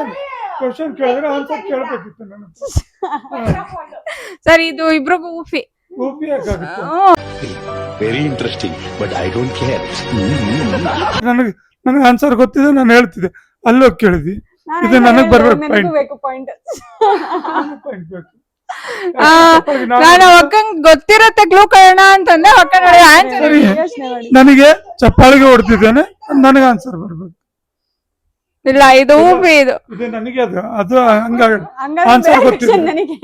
ಕ್ವಶನ್ ಕೇಳಿದ್ರೆ ಆನ್ಸರ್ ಕೇಳಬೇಕಿತ್ತು ನಾನು. ಸರಿ, ಇದು ಇಬ್ರಿಗೂ ಊಫಿ. ಊಪಿ ಯಾಕಾಗುತ್ತೆ? Very interesting, but I don't care. ನನಗೆ ಆನ್ಸರ್ ಗೊತ್ತಿದೆ, ನಾನು ಹೇಳ್ತಿದ್ದೆ. ಅಲ್ಲೋಗಿ ಕೇಳಿದ್ವಿ. ಇದು ನನಗೆ ಬರ್ಬೇಕು ಪಾಯಿಂಟ್. ನಾನು ಒಕ್ಕಂಗ್ ಗೊತ್ತಿರತ್ತೆ ಕ್ಲೂ ಕೊಡೋಣ ಅಂತಂದ್ರೆ ಒಕ್ಕ ನೋಡಿ ಆನ್ಸರ್ ಸರಿ ಯೋಚನೆ ಮಾಡಿ. ನನಗೆ ಚಪ್ಪಾಳಿಗೆ ಹೊಡ್ತಿದ್ದೇನೆ ನನಗೆ ಆನ್ಸರ್ ಬರ್ಬೇಕು. ಇಲ್ಲ ಇದು ಊಪಿ ಇದು ಇದು ನನಗೆ ಅದು ಹಂಗಾಗಿ ಹಂಗಾದ್ರೆ ಆನ್ಸರ್ ಬೇರೆ ಗೊತ್ತಿದೆ question ನನಗೆ.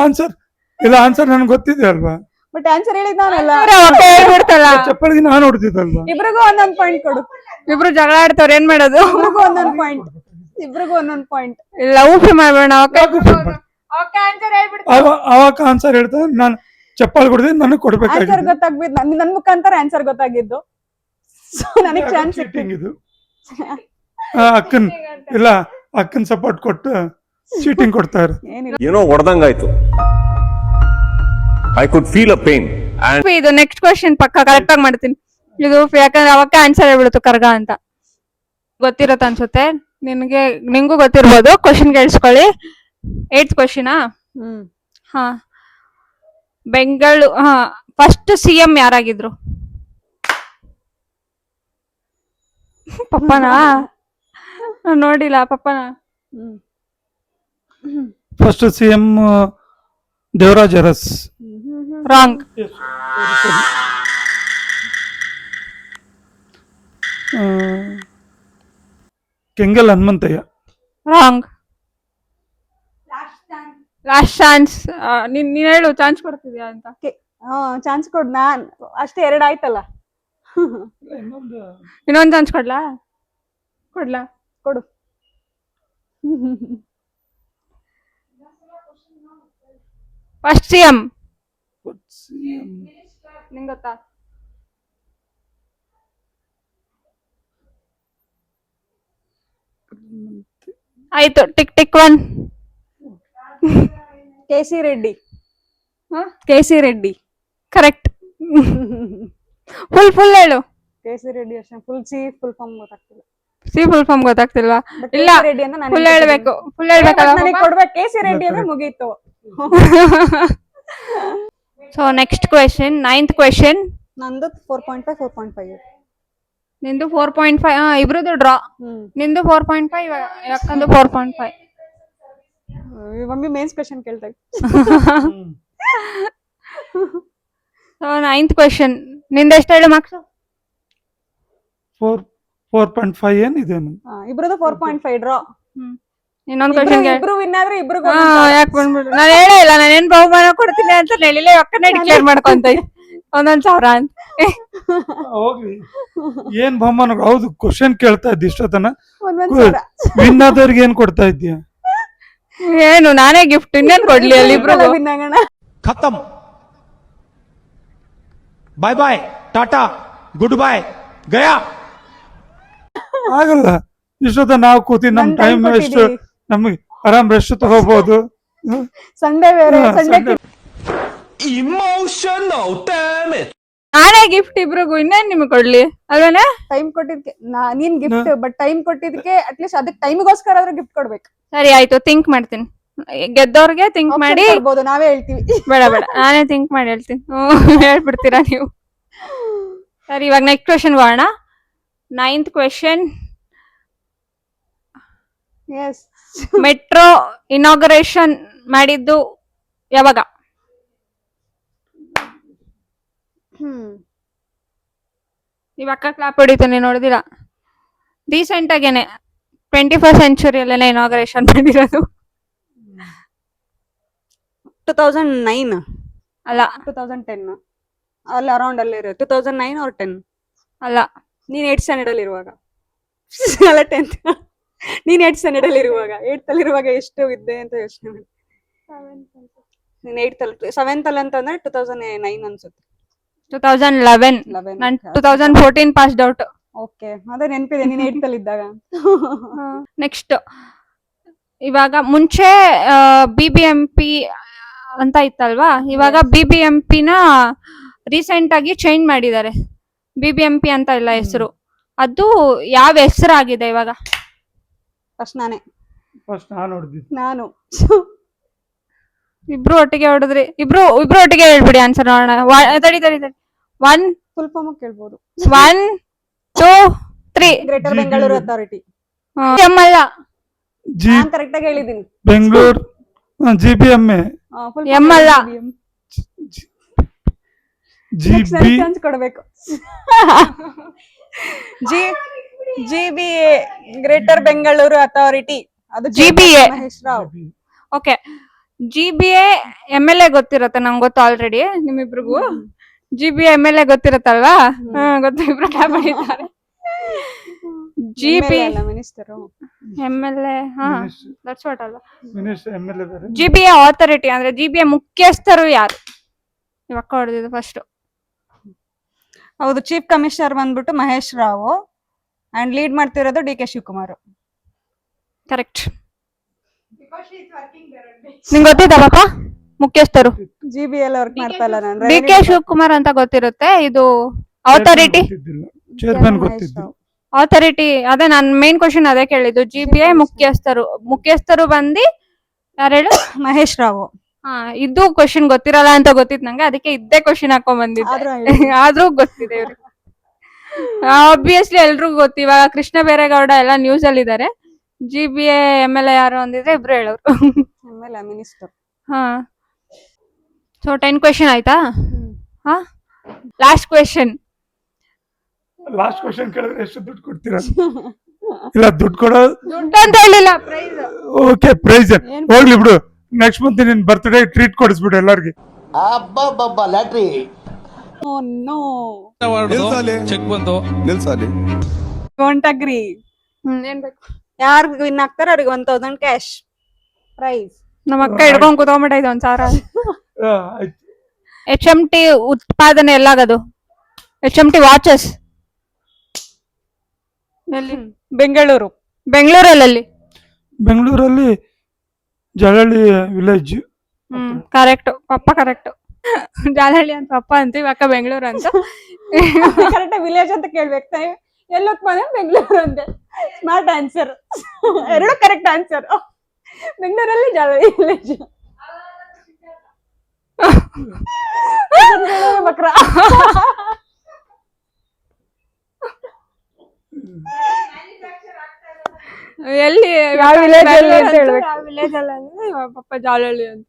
ಆನ್ಸರ್ ಇಲ್ಲ ಆನ್ಸರ್ ನನಗೆ ಗೊತ್ತಿದೆ ಅಲ್ವಾ. ಬಟ್ ಆನ್ಸರ್ ಹೇಳಿದ್ ನಾನಲ್ಲ. ಒಕ್ಕ ಹೇಳ್ಬಿಡ್ತಲ್ಲ. ಚಪ್ಪಾಳಿಗೆ ನಾನು ಹೊಡ್ತಿದ್ದಲ್ವಾ. ಇಬ್ರಿಗೂ ಒಂದೊಂದ್ ಪಾಯಿಂಟ್ ಕೊಡು. ಇಬ್ರು ಜಗಳ ಆಡ್ತವ್ರ ಏನ್ ಮಾಡೋದು? ಇಬ್ರಿಗೂ ಒಂದೊಂದ್ ಪಾಯಿಂಟ್. ಇಬ್ರಿಗೂ ಒಂದೊಂದ್ ಪಾಯಿಂಟ್. ಇಲ್ಲ ಊಪಿ ಮಾಡ್ಬೇಡ ಒಕ್ಕ ಆನ್ಸರ್ ಹೇಳ್ಬಿಡ್ತಾರೆ. ಅವಾಗ ಆನ್ಸರ್ ಹೇಳ್ತಾರೆ ನಾನು ಚಪ್ಪಾಳಿ ಹೊಡೆದು ನನಗೆ ಆನ್ಸರ್ ಕೊಡ್ಬೇಕಾಗಿತ್ತು. ಗೊತ್ತಾಗ್ಬಿದ್ ನನ್ ಮುಖಾಂತರ ಆನ್ಸರ್ ಗೊತ್ತಾಗಿದ್ದು. ಸೊ ನನಗೆ ಚಾನ್ಸ್ ಚೀಟಿಂಗ್ ಇದು. ಅಕ್ಕನ್ ಇಲ್ಲ ಅಕ್ಕನ್ ಸಪೋರ್ಟ್ ಕೊಟ್ಟು ಚೀಟಿಂಗ್ ಕೊಡ್ತಾ ಇರೋ. ಏನಿಲ್ಲ. ಏನೋ ಹೊಡೆದಂಗಾಯ್ತು. I could feel a pain. ಇದು ನೆಕ್ಸ್ಟ್ ಕ್ವಶನ್ ಪಕ್ಕ ಕರೆಕ್ಟ್ ಆಗಿ ಮಾಡ್ತೀನಿ. ಇದು ಯಾಕಂದ್ರೆ ಅವಕ್ಕೆ ಆನ್ಸರ್ ಹೇಳ್ಬಿಡುತ್ತು ಕರ್ಗ ಅಂತ ಗೊತ್ತಿರತ್ತ ಅನ್ಸುತ್ತೆ. ನಿಂಗೂ ಗೊತ್ತಿರ್ಬೋದು. ಕ್ವಶನ್ ಕೇಳಿಸ್ಕೊಳ್ಳಿ. 8th ಕ್ವಶನಾ? ಹಾ. First CM ಯಾರಾಗಿದ್ರು? ಪಪ್ಪನಾ? ನಾನ್ ನೋಡಿಲ್ಲ ಪಪ್ಪನ. First CM Devaraj Urs. Wrong. Kengal Hanumanthaiah. Wrong. Last chance. ನೀನ್ ಹೇಳು ಚಾನ್ಸ್ ಕೊಡ್ತಿದ್ಯಾ ಅಂತ. ಚಾನ್ಸ್ ಕೊಡ್. ನಾನ್ ಅಷ್ಟೇ 2 ಆಯ್ತಲ್ಲ. ಇನ್ನೊಂದ್ ಚಾನ್ಸ್ ಕೊಡ್ಲಾ? ಕೊಡು. ಫಸ್ಟ್ CM ನಿಂಗ್ ಗೊತ್ತಾ? ಆಯ್ತು. Tick tick 1. KC ರೆಡ್ಡಿ. ಹ? KC ರೆಡ್ಡಿ. ಕರೆಕ್ಟ್. ಫುಲ್ ಹೇಳು. KC ರೆಡ್ಡಿ ಅಷ್ಟೇ. ಫುಲ್ ಫಾರ್ಮ್ ಗೊತ್ತಾಗ್ತಿಲ್ಲ. ಫುಲ್ ಫಾರ್ಮ್ ಗೊತ್ತಾಗ್ತಿಲ್ವಾ? But ಇಲ್ಲ KC ರೆಡ್ಡಿ ಅಂತ ಫುಲ್ ಹೇಳ್ಬೇಕು. ಫುಲ್ ಹೇಳ್ಬೇಕಲ್ಲ. ನನಗೆ ಕೊಡ್ಬೇಕು. KC ರೆಡ್ಡಿ ಅಂದ್ರೆ ಮುಗೀತು. So next question 9th question. ನಂದು 4.5 4.5. ನಿಂದು 4.5. ಇಬ್ರದ್ದು ಡ್ರಾ. ನಿಂದು 4.5 ಯಾಕಂದು 4.5. ಮಮ್ಮಿ ಮೇನ್ಸ್ ಕ್ವೆಶನ್ ಕೇಳ್ತಾ ಇದ್ದೆ. So 9th question. ನಿಂದ ಎಷ್ಟು ಹೇಳು ಮಾರ್ಕ್ಸ್? 4.5 ಏನಿದೆ. ಇಬ್ರದ್ದು 4.5 ಡ್ರಾ. ಇನ್ನೊಂದ್ ಕ್ವೆಶನ್ ಇಬ್ರು ವಿನ್ ಆದ್ರೆ ಇಬ್ರಿಗೂ ಯಾಕೆ ಬಂದ್ಬಿಡು. ನಾನು ಹೇಳೇ ಇಲ್ಲ ನಾನೇನ್ ಬಹುಮಾನ ಕೊಡ್ತೀನಿ ಅಂತ ಹೇಳಿಲ್ಲ. ಒಕ್ಕನೇ ಡಿಕ್ಲೇರ್ ಮಾಡ್ಕೊಂತ 1,000 ಅಂತ. ಹೋಗ್ಲಿ ಏನ್ ಬಹುಮಾನ. ಹೌದು ಕ್ವಶನ್ ಕೇಳ್ತಾ ಇದ್ದಿ ಇಷ್ಟೊತ್ತನ. ಒಂದೊಂದ್ ಸಾವಿರ. ವಿನ್ ಆದವ್ರಿಗೆ ಏನ್ ಕೊಡ್ತಾ ಇದ್ದೀಯ? ಏನು ನಾನೇ ಗಿಫ್ಟ್ ಇನ್ನೇನ್ ಕೊಡ್ಲಿ ಅಲ್ಲಿ ಇಬ್ರಿಗೂ? win ಆಗೋಣ. खत्म bye bye tata goodbye गया ಆಗಲ್ಲ. ಇಷ್ಟೊತ್ತ ನಾವು ಕೂತಿ ನಮ್ ನನ್ ಟೈಮ್ time ಎಷ್ಟು ಕೊಟ್ಟಿದ್ದೀವಿ. ನಮ್ಗೆ ಆರಾಮ್ ರೆಸ್ಟ್ ತಗೋಬಹುದು. ಸಂಡೇ ಬೇರೆ. Sunday emotional damage. ನಾನೇ ಗಿಫ್ಟ್ ಇಬ್ರಿಗೂ ಇನ್ನೇನ್ ನಿಮ್ಗೆ ಕೊಡ್ಲಿ ಅಲ್ವೇನೆ? ಟೈಮ್ ಕೊಟ್ಟಿದ್ಕೆ ನೀನ್ ಗಿಫ್ಟ್. ಬಟ್ ಟೈಮ್ ಕೊಟ್ಟಿದ್ಕೆ ಅಟ್ಲೀಸ್ಟ್ ಅದಕ್ಕೆ ಟೈಮ್ಗೋಸ್ಕರ ಆದ್ರೂ ಗಿಫ್ಟ್ ಕೊಡ್ಬೇಕು. ಸರಿ ಆಯ್ತು. ಥಿಂಕ್ ಮಾಡ್ತೀನಿ. ಗೆದ್ದವ್ರಿಗೆ ಥಿಂಕ್ ಮಾಡಿ. ಕೊಡ್ಬೋದು, ನಾವೇ ಹೇಳ್ತೀವಿ. ಬೇಡ ನಾನೇ ಥಿಂಕ್ ಮಾಡಿ ಹೇಳ್ತೀನಿ. ಹೇಳ್ಬಿಡ್ತೀರಾ ನೀವು? ಸರಿ ಇವಾಗ ನೆಕ್ಸ್ಟ್ ಕ್ವೆಶನ್ ಹೋಗೋಣ. 9th question. S. Metro inauguration ಮಾಡಿದ್ದು ಯಾವಾಗ? ಇವಾಗ ಕ್ಲಾಪ್ ಹೊಡಿತೀನಿ ನೋಡಿದಿರಾ? ರೀಸೆಂಟ್ ಆಗೇನೆ 21st ಸೆಂಚುರಿಯಲ್ಲೇನೆ ಇನಾಗ್ರೇಷನ್ ಮಾಡಿರೋದು. 2009 ಅಲ್ಲ 2010 ಅಲ್ಲಿ ಅರೌಂಡ್ ಅಲ್ಲೇ ಇರೋ 2009 or 10. ಅಲ್ಲ. ನೀನ್ 8th ಸ್ಟ್ಯಾಂಡರ್ಡ್ ಅಲ್ಲಿ ಇರುವಾಗ. ಅಲ್ಲ 10th. ನೀನ್ 8th ಸ್ಟ್ಯಾಂಡರ್ಡ್ ಅಲ್ಲಿ ಇರುವಾಗ 8th ಅಲ್ಲಿ ಇರುವಾಗ ಎಷ್ಟು ಇದ್ದೆ ಅಂತ ಯೋಚನೆ ಮಾಡಿ. ನೀನ್ 8th ಅಲ್ಲಿ 7th ಅಲ್ಲಿ ಅಂತಂದ್ರೆ 2009 ಅನ್ಸುತ್ತೆ. 2011. ನಾನು 2014 ಪಾಸ್ಡ್ ಔಟ್. ಓಕೆ ಅದೇ ನೆನಪಿದೆ ನೀನ್ 8th ಅಲ್ಲಿ ಇದ್ದಾಗ. ನೆಕ್ಸ್ಟ್ ಇವಾಗ ಮುಂಚೆ BBMP ಅಂತ ಇತ್ತಲ್ವಾ? ಇವಾಗ BBMP ನ ರೀಸೆಂಟ್ ಆಗಿ ಚೇಂಜ್ ಮಾಡಿದ್ದಾರೆ. BBMP ಅಂತ ಇಲ್ಲ ಹೆಸರು. ಅದು ಯಾವ ಹೆಸರಾಗಿದೆ ಇವಾಗ? ಫಸ್ಟ್ ನಾನೇ. ಫಸ್ಟ್ ನಾನು ನೋಡಿದ್ದು. ನಾನು ಇಬ್ರು ಒಟ್ಟಿಗೆ ಹೊಡೆದ್ರಿ. ಇಬ್ರು ಒಟ್ಟಿಗೆ ಹೇಳ್ಬಿಡಿ ಆನ್ಸರ್ ನೋಡೋಣ. ತಡಿ 1 ಫುಲ್ ಫಾರ್ಮ್ ಕೇಳ್ಬೋದು. 1 2 3. Greater Bengaluru authority. ಅಲ್ಲ ಜಿ ನಾನ್ ಕರೆಕ್ಟ್ ಆಗಿ ಹೇಳಿದೀನಿ. ಬೆಂಗಳೂರು GBMA. ಎಂ ಅಲ್ಲ. GB. ಚಾನ್ಸ್ ಕೊಡ್ಬೇಕು. GBA ಗ್ರೇಟರ್ ಬೆಂಗಳೂರು ಅಥಾರಿಟಿ, ಅದು GBA. Mahesh Rao. Okay, GBA MLA ಗೊತ್ತಿರತ್ತೆ, ನಂಗೆ ಗೊತ್ತು ಆಲ್ರೆಡಿ. ನಿಮ್ಮಿಬ್ರಿಗೂ GBA MLA ಗೊತ್ತಿರತ್ತಲ್ವಾ? ಗೊತ್ತು, ಇಬ್ರು ಕ್ಯಾಬ್ ಮಾಡಿದ್ದಾರೆ. MLA ಅಲ್ಲ, ಮಿನಿಸ್ಟರ್. MLA, ದಟ್ಸ್ ವಾಟ್ ಅಲ್ವಾ? MLA ಬೇರೆ. GBA ಅಥಾರಿಟಿ ಅಂದ್ರೆ GBA ಮುಖ್ಯಸ್ಥರು ಯಾರು? ಇವಾಗ ಹೊಡೆದಿದ್ದು ಫಸ್ಟ್. ಹೌದು, ಚೀಫ್ ಕಮಿಷನರ್ ಬಂದ್ಬಿಟ್ಟು ಮಹೇಶ್ ರಾವ್ ಅಂಡ್ ಲೀಡ್ ಮಾಡ್ತಿರೋದು DK ಶಿವಕುಮಾರ್. ಕರೆಕ್ಟ್. ನಿಂಗೆ ಗೊತ್ತಿದ್ದ ಪಾಪ ಮುಖ್ಯಸ್ಥರು? GBA ವರ್ಕ್ ಮಾಡ್ತಲ್ಲ ನಾನು. DK ಶಿವಕುಮಾರ್ ಅಂತ ಗೊತ್ತಿರುತ್ತೆ. ಇದು ಅಥಾರಿಟಿ, ಚೇರ್ಮನ್ ಗೊತ್ತಿದ್ದು. ಅಥಾರಿಟಿ ಅದೇ ನಾನು ಮೇನ್ ಕ್ವಶನ್ ಅದೇ ಕೇಳಿದ್ದು. GBA ಮುಖ್ಯಸ್ಥರು ಬಂದು ಯಾರು ಹೇಳು? ಮಹೇಶ್ ರಾವ್. ಇದು ಕ್ವಶನ್ ಗೊತ್ತಿರಲ್ಲ ಅಂತ ಗೊತ್ತಿತ್ತು ನಂಗೆ, ಅದಕ್ಕೆ ಇದ್ದೇ ಕ್ವಶನ್ ಹಾಕೊಂಡ್ ಬಂದಿದ್ದೆ. ಆದ್ರೂ ಗೊತ್ತಿದೆ ಇವ್ರಿಗೆ. ಆಬ್ವಿಯಸ್ಲಿ ಎಲ್ರಿಗೂ ಗೊತ್ತು. ಇವಾಗ ಕೃಷ್ಣ ಬೈರೇಗೌಡ ಎಲ್ಲ ನ್ಯೂಸ್ ಅಲ್ಲಿ ಇದಾರೆ. GBA MLA ಯಾರು ಅಂದಿದ್ರೆ ಇಬ್ರು ಹೇಳೋರು. ಮಿನಿಸ್ಟರ್. ಸೊ 10 ಕ್ವೆಶನ್ ಆಯ್ತಾ? ಲಾಸ್ಟ್ ಕ್ವೆಶನ್ ಕೇಳಿದ್ರೆ ಎಷ್ಟು ದುಡ್ಡು ಕೊಡ್ತೀರಾ? ಇಲ್ಲ, ದುಡ್ಡು ಕೊಡೋ ದುಡ್ಡು ಅಂತ ಹೇಳಿಲ್ಲ, ಪ್ರೈಸ್. ಓಕೆ, ಪ್ರೈಸ್ ಹೋಗ್ಲಿ ಬಿಡು. ನೆಕ್ಸ್ಟ್ ಮಂತ್ ನಿನ್ ಬರ್ತ್ಡೇ ಟ್ರೀಟ್ ಕೊಡಿಸ್ಬಿಡು ಎಲ್ಲಾರ್ಗಿ. ಲ್ಯಾಟ್ರಿ. ಚೆಕ್ ಬಂತು. Don't agree. ಏನ್ ಬೇಕು? ಯಾರು ವಿನ್ ಆಗ್ತಾರ ಅವ್ರಿಗೆ 1000 ಕ್ಯಾಶ್ ಪ್ರೈಸ್. ನಮ್ಮ ಅಕ್ಕ ಹಿಡ್ಕೊಂಡ್ ಕೂತ್ಕೊಂಡ್ಬಿಟ್ಟೈತೆ 1000. ಆಯ್ತು. HMT ಉತ್ಪಾದನೆ ಎಲ್ಲಾಗದು? HMT watches Bengaluru. ಬೆಂಗಳೂರಲ್ಲಿ ಜಳಹಳ್ಳಿ ವಿಲೇಜ್. ಕರೆಕ್ಟ್, ಪಪ್ಪ ಕರೆಕ್ಟ್. ಜಾಲಹಳ್ಳಿ ಅಂತ ಪಪ್ಪ ಅಂತ, ಇವಾಗ ಬೆಂಗಳೂರು ಅಂತ. ಕರೆಕ್ಟ್ ವಿಲೇಜ್ ಅಂತ ಕೇಳ್ಬೇಕು. ಎಲ್ಲೋತ್ಪಾದ ಬೆಂಗಳೂರು ಅಂತ. Smart answer. ಎರಡು ಕರೆಕ್ಟ್ ಆನ್ಸರ್. ಬೆಂಗಳೂರಲ್ಲಿ ಜಾಲಹಳ್ಳಿ ವಿಲೇಜ್. ಬಕ್ರ. ಎಲ್ಲಿ ಯಾವ ವಿಲೇಜ್ ಅಲ್ಲಿ ಅಂತ ಹೇಳ್ಬೇಕು. ವಿಲೇಜ್ ಅಲ್ಲ ಅಂದ್ರೆ ಪಪ್ಪ ಜಾಲಹಳ್ಳಿ ಅಂತ.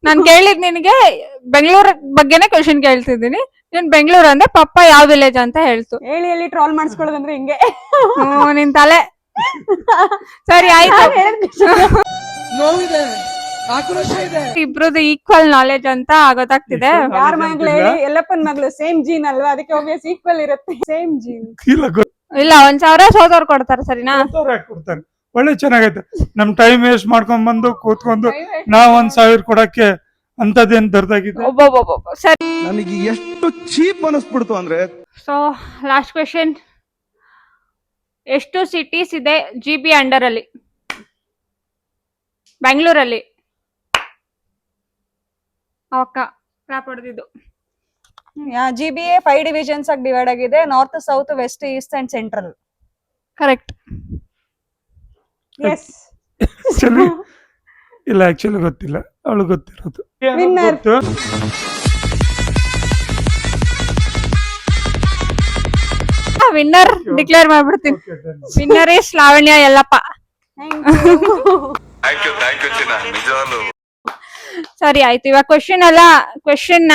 ನಾನ್ ಕೇಳಿದ್ ನಿನಗೆ ಬೆಂಗಳೂರು ಬಗ್ಗೆನೇ ಕ್ವಶನ್ ಕೇಳ್ತಿದ್ದೀನಿ. ನೀನ್ ಬೆಂಗಳೂರು ಅಂದ್ರೆ ಪಪ್ಪ ಯಾವ ವಿಲೇಜ್ ಅಂತ ಹೇಳ್ತು. ಹೇಳಿ ಎಲ್ಲಿ ಟ್ರಾಲ್ ಮಾಡಿಸ್ಕೊಳ್ಳೋದಂದ್ರೆ ಹಿಂಗೆ. ನಿನ್ ತಲೆ. ಸರಿ ಆಯ್ತು. ಇಬ್ರದ್ದು ಈಕ್ವಲ್ ನಾಲೆಜ್ ಅಂತ ಗೊತ್ತಾಗ್ತಿದೆ. ಯಾರ ಮಗಳು ಹೇಳಿ? ಎಲ್ಲಪ್ಪನ ಮಗಳು. ಸೇಮ್ ಜೀನ್ ಅಲ್ವಾ, ಅದಕ್ಕೆ ಒಬ್ವಿಯಸ್ ಈಕ್ವಲ್ ಇರುತ್ತೆ. Same gene. ಇಲ್ಲ, 1000 ಸೋದವ್ರು ಕೊಡ್ತಾರೆ, ಸರಿನಾ? ಕೊಡ್ತಾರೆ. ಒಳ್ಳೆ ಚೆನ್ನಾಗೈತೆ. ನಮ್ ಟೈಮ್ ವೇಸ್ಟ್ ಮಾಡ್ಕೊಂಡ್ ಬಂದು ಕೂತ್ಕೊಂಡು ನಾವ್ 1000 ಕೊಡಕ್ಕೆ ಅಂತದೇನ್ ದರ್ದಾಗಿದೆ. ಸರಿ, ನನಗೆ ಎಷ್ಟು ಚೀಪ್ ಅನಿಸ್ಬಿಡ್ತು ಅಂದ್ರೆ. So last question. ಎಷ್ಟು ಸಿಟೀಸ್ ಇದೆ GBA ಅಂಡರ್ ಅಲ್ಲಿ? ಬೆಂಗಳೂರಲ್ಲಿ ಅವಕ್ಕ ಕ್ಲಾಪ್ ಹೊಡೆದಿದ್ದು. GBA 5 ಡಿವಿಷನ್ಸ್ ಆಗಿ ಡಿವೈಡ್ ಆಗಿದೆ. North, south, West, East and central. Correct. S. ಇಲ್ಲ, ಆಕ್ಚುಲಿ ಗೊತ್ತಿಲ್ಲ. ಅವಳು ಗೊತ್ತಿರೋದು. Winner. ವಿನ್ನರ್ ಡಿಕ್ಲೇರ್ ಮಾಡ್ಬಿಡ್ತೀನಿ. Winner is Lavanya Yallappa. ಸರಿ ಆಯ್ತು. ಇವಾಗ ಕ್ವೆಶನ್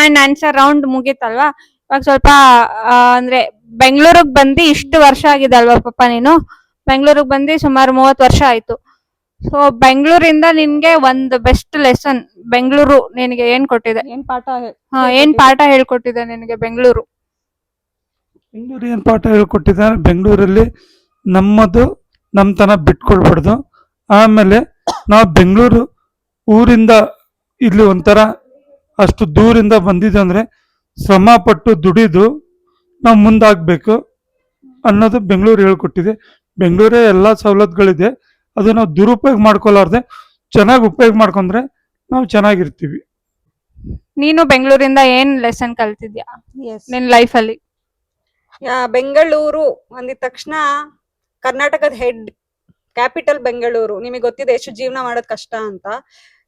ಅಂಡ್ ಆನ್ಸರ್ ರೌಂಡ್ ಮುಗೀತಲ್ವಾ? ಇವಾಗ ಸ್ವಲ್ಪ ಅಂದ್ರೆ ಬೆಂಗಳೂರಿಗೆ ಬಂದು ಇಷ್ಟು ವರ್ಷ ಆಗಿದೆ ಅಲ್ವಾ ಪಾಪ? ನೀನು ಬೆಂಗಳೂರಿಗೆ ಬಂದು ಸುಮಾರು 30 ವರ್ಷ ಆಯ್ತು. ಸೊ ಬೆಂಗಳೂರಿಂದ ನಿನ್ಗೆ ಒಂದು ಬೆಸ್ಟ್ ಲೆಸನ್ ಬೆಂಗಳೂರು ನಿನಗೆ ಏನ್ ಕೊಟ್ಟಿದೆ? ಏನ್ ಪಾಠ ಹೇಳ್ಕೊಟ್ಟಿದೆ ನಿನಗೆ ಬೆಂಗಳೂರು? ಏನ್ ಪಾಠ ಹೇಳ್ಕೊಟ್ಟಿದೆ? ಬೆಂಗಳೂರಲ್ಲಿ ನಮ್ತನ ಬಿಟ್ಕೊಳ್ಬಾರ್ದು. ಆಮೇಲೆ ನಾವು ಬೆಂಗಳೂರು ಊರಿಂದ ಇಲ್ಲಿ ಒಂಥರ ಅಷ್ಟು ದೂರಿಂದ ಬಂದಿದೆ ಅಂದ್ರೆ ಶ್ರಮ ಪಟ್ಟು ದುಡಿದು ನಾವು ಮುಂದಾಗಬೇಕು ಅನ್ನೋದು ಬೆಂಗಳೂರು ಹೇಳ್ಕೊಟ್ಟಿದೆ. ಬೆಂಗಳೂರೇ ಎಲ್ಲ ಸವಲತ್ತುಗಳಿದೆ, ಅದು ನಾವು ದುರುಪಯೋಗ ಮಾಡ್ಕೊಲಾರ್ದೆ ಚೆನ್ನಾಗಿ ಉಪಯೋಗ ಮಾಡ್ಕೊಂಡ್ರೆ ನಾವು ಚೆನ್ನಾಗಿರ್ತೀವಿ. ನೀನು ಬೆಂಗಳೂರಿಂದ ಏನ್ ಲೆಸನ್ ಕಲ್ತಿದ್ಯಾ ನಿನ್ ಲೈಫ್ ಅಲ್ಲಿ? ಬೆಂಗಳೂರು ಅಂದಿದ ತಕ್ಷಣ ಕರ್ನಾಟಕದ ಹೆಡ್ ಕ್ಯಾಪಿಟಲ್ ಬೆಂಗಳೂರು. ನಿಮಗೆ ಗೊತ್ತಿದೆ ಎಷ್ಟು ಜೀವನ ಮಾಡೋದ್ ಕಷ್ಟ ಅಂತ.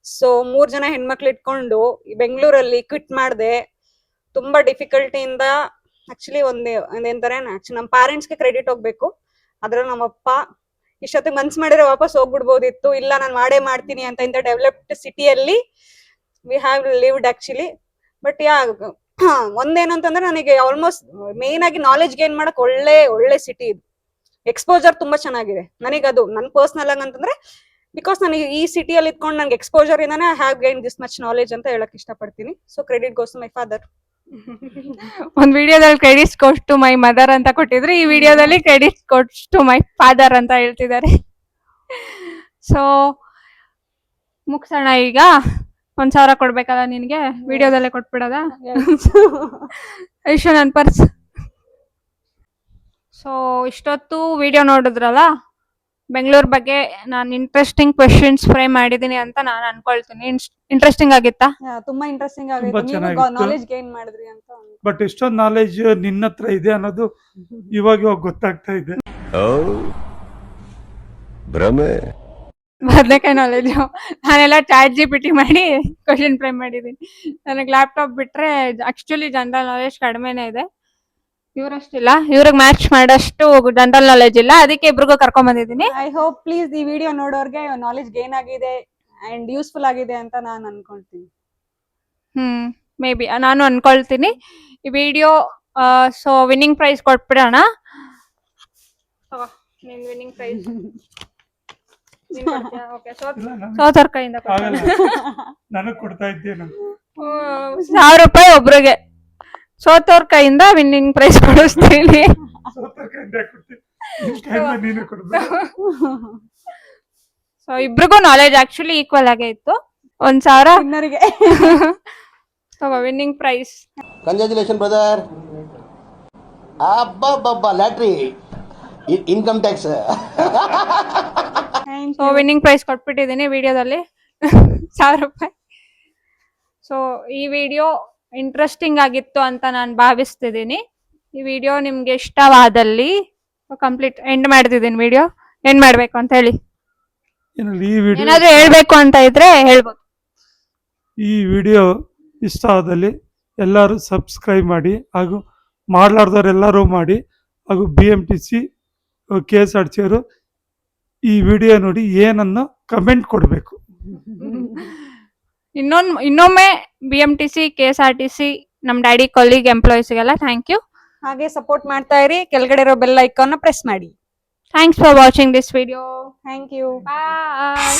ಸೊ 3 ಜನ ಹೆಣ್ಮಕ್ಳು ಇಟ್ಕೊಂಡು ಬೆಂಗಳೂರಲ್ಲಿ ಕ್ವಿಟ್ ಮಾಡ್ದೆ. ತುಂಬಾ ಡಿಫಿಕಲ್ಟಿಯಿಂದ ಆಕ್ಚುಲಿ ಒಂದೇಂತಾರೆ ನಮ್ಮ ಪೇರೆಂಟ್ಸ್ಗೆ ಕ್ರೆಡಿಟ್ ಹೋಗ್ಬೇಕು. ಅದ್ರಲ್ಲಿ ನಮ್ಮಪ್ಪ ಇಷ್ಟೊತ್ತಿಗೆ ಮನ್ಸ್ ಮಾಡಿದ್ರೆ ವಾಪಸ್ ಹೋಗ್ಬಿಡ್ಬೋದಿತ್ತು, ಇಲ್ಲ ನಾನು ಮಾಡೇ ಮಾಡ್ತೀನಿ ಅಂತ ಇಂಥ ಡೆವಲಪ್ಡ್ ಸಿಟಿಯಲ್ಲಿ we have lived actually. But ಒಂದೇನಂತಂದ್ರೆ ನನಗೆ ಆಲ್ಮೋಸ್ಟ್ ಮೇನ್ ಆಗಿ ನಾಲೆಜ್ ಗೇನ್ ಮಾಡಕ್ ಒಳ್ಳೆ ಸಿಟಿ ಇದು. ಎಕ್ಸ್ಪೋಜರ್ ತುಂಬಾ ಚೆನ್ನಾಗಿದೆ ನನಗೆ, ಅದು ನನ್ ಪರ್ಸನಲ್ ಆಗಿ ಅಂತಂದ್ರೆ ಬಿಕಾಸ್ ನನಗೆ ಈ ಸಿಟಿಯಲ್ಲಿ ಇದ್ಕೊಂಡು ನಂಗೆ ಎಕ್ಸ್ಪೋಜರ್ ಇಂದಾನೆ I have gain this much knowledge ಅಂತ ಹೇಳಕ್ ಇಷ್ಟಪಡ್ತೀನಿ. So credit goes to my father. ಒಂದ್ ವಿಡಿಯೋದಲ್ಲಿ credits goes to my mother ಅಂತ ಕೊಟ್ಟಿದ್ರು, ಈ ವಿಡಿಯೋದಲ್ಲಿ credits goes to my father ಅಂತ ಹೇಳ್ತಿದ್ದಾರೆ. ಸೊ ಮುಗ್ಸೋಣ ಈಗ. 1,000 ಕೊಡ್ಬೇಕಲ್ಲ ನಿನ್ಗೆ, ವಿಡಿಯೋದಲ್ಲೇ ಕೊಟ್ಬಿಡೋದ? ಐಶು ನನ್ ಪರ್ಸ್. ಸೊ ಇಷ್ಟೊತ್ತು ವಿಡಿಯೋ ನೋಡಿದ್ರಲ್ಲ, ಬೆಂಗಳೂರು ಬಗ್ಗೆ ನಾನು ಇಂಟ್ರೆಸ್ಟಿಂಗ್ ಕ್ವೆಶನ್ಸ್ ಫ್ರೇಮ್ ಮಾಡಿದೀನಿ ಅಂತ ನಾನು ಅನ್ಕೊಳ್ತೀನಿ. ಇಂಟ್ರೆಸ್ಟಿಂಗ್ ಆಗಿತ್ತಾ? ತುಂಬಾ ಇಂಟ್ರೆಸ್ಟಿಂಗ್ ತುಂಬಾ ಆಗಿದೆ, ನೀವು ಚೆನ್ನಾಗಿತ್ತು. ನಾಲೆಜ್ ಗೇನ್ ಮಾಡಿದ್ರಿ ಅಂತ. ಬಟ್ ಇಷ್ಟೊಂದು ನಾಲೆಜ್ ನಿನ್ನ ಹತ್ರ ಇದೆ ಅನ್ನೋದು ಇವಾಗ ಗೊತ್ತಾಗ್ತಾ ಇದೆ. ಭ್ರಮೆ. ಬದನೆಕಾಯಿ ನಾಲೆಜ್ ನಾನೆಲ್ಲ ChatGPT ಮಾಡಿ ಕ್ವೆಶನ್ ಫ್ರೇಮ್ ಮಾಡಿದೀನಿ. ನನಗೆ ಲ್ಯಾಪ್ಟಾಪ್ ಬಿಟ್ರೆ ಆಕ್ಚುಲಿ ಜನರಲ್ ನಾಲೆಜ್ ಕಡಿಮೆನೇ ಇದೆ. ಇವ್ರಷ್ಟಿಲ್ಲ, ಇವ್ರಿಗೆ ಮ್ಯಾಚ್ ಮಾಡಷ್ಟು ಜನರಲ್ ನಾಲೆಜ್ ಇಲ್ಲ, ಅದಕ್ಕೆ ಇಬ್ರಿಗೂ ಕರ್ಕೊಂಡ್ ಬಂದಿದ್ದೀನಿ. ಐ ಹೋಪ್ ಪ್ಲೀಸ್ ಈ ವಿಡಿಯೋ ನೋಡೋರ್ಗೆ ನಾಲೆಜ್ ಗೇನ್ ಆಗಿದೆ ಅಂಡ್ ಯೂಸ್ಫುಲ್ ಆಗಿದೆ ಅಂತ ನಾನು ಅನ್ಕೊಳ್ತೀನಿ. ಮೇ ಬಿ ನಾನು ಅನ್ಕೊಳ್ತೀನಿ. ಈ ವಿಡಿಯೋ ಸೊ ವಿನ್ನಿಂಗ್ ಪ್ರೈಸ್ ಕೊಟ್ಬಿಡೋಣ. ವಿನ್ನಿಂಗ್ ಪ್ರೈಸ್ ಸೋತರ್ ಕೈಯಿಂದ ಆಗಲ್ಲ, ನನಗ್ ಕೊಡ್ತಾ ಇದ್ದೇನೆ. 1,000 ರೂಪಾಯಿ ಒಬ್ರಿಗೆ, ಸೋತವ್ರ ಕೈಯಿಂದ ವಿನ್ನಿಂಗ್ ಪ್ರೈಸ್ ಕೊಡಿಸ್ತೀನಿ. ನೀನು ಕೊಡ್ಬೇಕು. ಸೊ ಇಬ್ರಿಗೂ ನಾಲೆಜ್ ಆಕ್ಚುಲಿ ಈಕ್ವಲ್ ಆಗೇ ಇತ್ತು. 1,000 ವಿನ್ನರ್ಗೆ ತಗೋ ವಿನ್ನಿಂಗ್ ಪ್ರೈಸ್. Congratulation brother. ಅಬ್ಬಬ್ಬಬ್ಬ lottery, income tax. So winning prize ಕೊಟ್ಬಿಟ್ಟಿದ್ದೀನಿ ವಿಡಿಯೋದಲ್ಲಿ 1,000 ರೂಪಾಯಿ. ಸೊ ಈ ವಿಡಿಯೋ ಇಂಟ್ರೆಸ್ಟಿಂಗ್ ಆಗಿತ್ತು ಅಂತ ನಾನು ಭಾವಿಸ್ತಿದ್ದೀನಿ. ಈ ವಿಡಿಯೋ ನಿಮ್ಗೆ ಇಷ್ಟವಾದಲ್ಲಿ ಕಂಪ್ಲೀಟ್ ಎಂಡ್ ಮಾಡ್ತಿದ್ದೀನಿ. ವಿಡಿಯೋ ಎಂಡ್ ಮಾಡ್ಬೇಕು ಅಂತ ಹೇಳಿ ಈ ವಿಡಿಯೋ ಏನಾದ್ರೂ ಹೇಳ್ಬೇಕು ಅಂತ ಇದ್ರೆ ಹೇಳ್ಬೋದು. ಈ ವಿಡಿಯೋ ಇಷ್ಟ ಆದಲ್ಲಿ ಎಲ್ಲರೂ ಸಬ್ಸ್ಕ್ರೈಬ್ ಮಾಡಿ, ಹಾಗೂ ಮಾಡಲಾರ್ದವರೆಲ್ಲರೂ ಮಾಡಿ, ಹಾಗೂ BMTC KSRTC ಅವರು ಈ ವಿಡಿಯೋ ನೋಡಿ ಏನನ್ನು ಕಮೆಂಟ್ ಕೊಡಬೇಕು. ಇನ್ನೊಮ್ಮೆ BMTC KSRTC ನಮ್ಮ ಡ್ಯಾಡಿ ಕೊಲೀಗ್ ಎಂಪ್ಲಾಯೀಸ್ಗೆಲ್ಲ ಥ್ಯಾಂಕ್ ಯು. ಹಾಗೆ ಸಪೋರ್ಟ್ ಮಾಡ್ತಾ ಇರಿ, ಕೆಳಗಡೆ ಇರೋ ಬೆಲ್ ಐಕಾನ್ ಪ್ರೆಸ್ ಮಾಡಿ. Thanks for watching this video. Thank you. Bye.